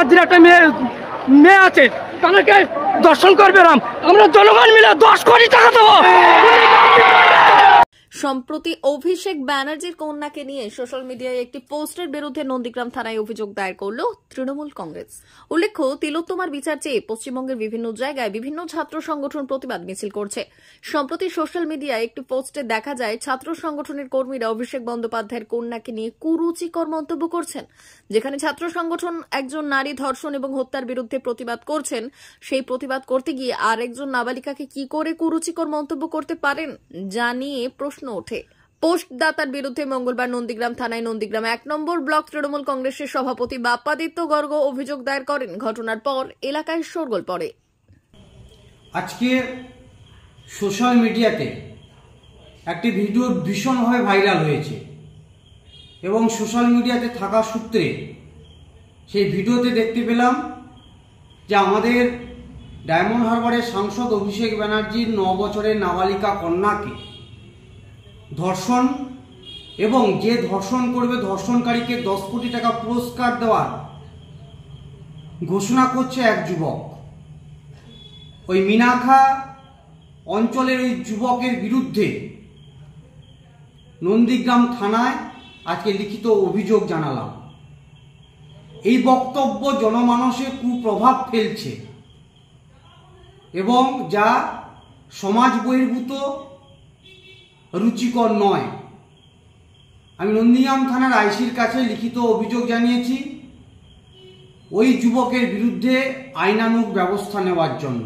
জাতির একটা মেয়ে আছে, তাদেরকে দর্শন করবে আমরা জনগণ মিলে 10 কোটি টাকা দেবো। সম্প্রতি অভিষেক ব্যানার্জির কন্যাকে নিয়ে সোশ্যাল মিডিয়ায় একটি পোস্টের বিরুদ্ধে নন্দীগ্রাম থানায় অভিযোগ দায়ের করল তৃণমূল কংগ্রেস। উল্লেখ্য, তিলোত্তমার বিচার চেয়ে পশ্চিমবঙ্গের বিভিন্ন জায়গায় বিভিন্ন ছাত্র সংগঠন প্রতিবাদ মিছিল করছে। সম্প্রতি সোশ্যাল মিডিয়ায় একটি পোস্টে দেখা যায় ছাত্র সংগঠনের কর্মীরা অভিষেক বন্দ্যোপাধ্যায়ের কন্যাকে নিয়ে কুরুচিকর মন্তব্য করছেন। যেখানে ছাত্র সংগঠন একজন নারী ধর্ষণ এবং হত্যার বিরুদ্ধে প্রতিবাদ করছেন, সেই প্রতিবাদ করতে গিয়ে আরেকজন নাবালিকাকে কি করে কুরুচিকর মন্তব্য করতে পারেন জানিয়ে প্রশ্ন ওঠে। পোস্টদাতার বিরুদ্ধে মঙ্গলবার নন্দীগ্রাম থানায় নন্দীগ্রাম 1 নম্বর ব্লক তৃণমূল কংগ্রেসের সভাপতি বাপ্পাদিত্য গর্গ অভিযোগ দায়ের করেন। ঘটনার পর এলাকায় শোরগোল পড়ে। আজকে সোশ্যাল মিডিয়াতে একটি ভিডিও ভীষণভাবে ভাইরাল হয়েছে এবং সোশ্যাল মিডিয়াতে থাকা সূত্রে সেই ভিডিওতে দেখতে পেলাম যে আমাদের ডায়মন্ড হারবারের সাংসদ অভিষেক ব্যানার্জির 9 বছরের নাবালিকা কন্যাকে ধর্ষণ এবং যে ধর্ষণ করবে ধর্ষণকারীকে 10 কোটি টাকা পুরস্কার দেওয়ার ঘোষণা করছে এক যুবক। ওই মিনাখা অঞ্চলের ওই যুবকের বিরুদ্ধে নন্দীগ্রাম থানায় আজকে লিখিত অভিযোগ জানালাম। এই বক্তব্য জনমানসে কুপ্রভাব ফেলছে এবং যা সমাজ বহির্ভূত, রুচিকর নয়। আমি নন্দীগ্রাম থানার আইসির কাছে লিখিত অভিযোগ জানিয়েছি ওই যুবকের বিরুদ্ধে আইনানুগ ব্যবস্থা নেওয়ার জন্য।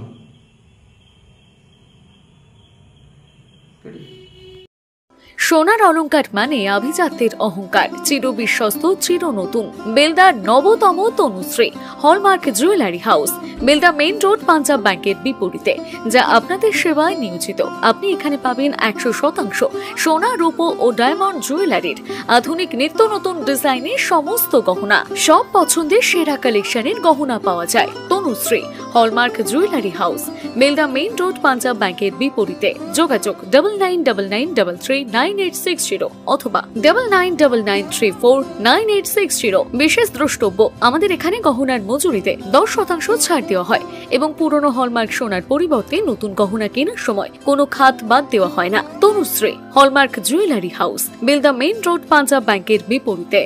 সোনার অলংকার মানে আভিজাত্যের অহংকার, চির বিশ্বস্ত, চির নতুন। বেলদার নবতম Tanushree hallmark jewellery house, Belda main road, Punjab ব্যাংকের বিপরীতে, যা আপনাদের সেবায় নিয়োজিত। আপনি এখানে পাবেন 100% সোনা, রূপো ও ডায়মন্ড জুয়েলারির আধুনিক নিত্য নতুন ডিজাইনের সমস্ত গহনা। সব পছন্দের সেরা কালেকশনের গহনা পাওয়া যায়। Tanushree hallmark jewellery house, Belda main road, Punjab ব্যাংকের বিপরীতে। যোগাযোগ 9999339860 অথবা 9999349860। বিশেষ দ্রষ্টব্য, আমাদের এখানে গহনার মজুরিতে 10% ছাড় দেওয়া হয় এবং পুরনো হলমার্ক সোনার পরিবর্তে নতুন গহনা কেনার সময় কোনো খাত বাদ দেওয়া হয় না। Tanushree hallmark jewellery house, Belda main road, Punjab ব্যাংকের বিপরীতে।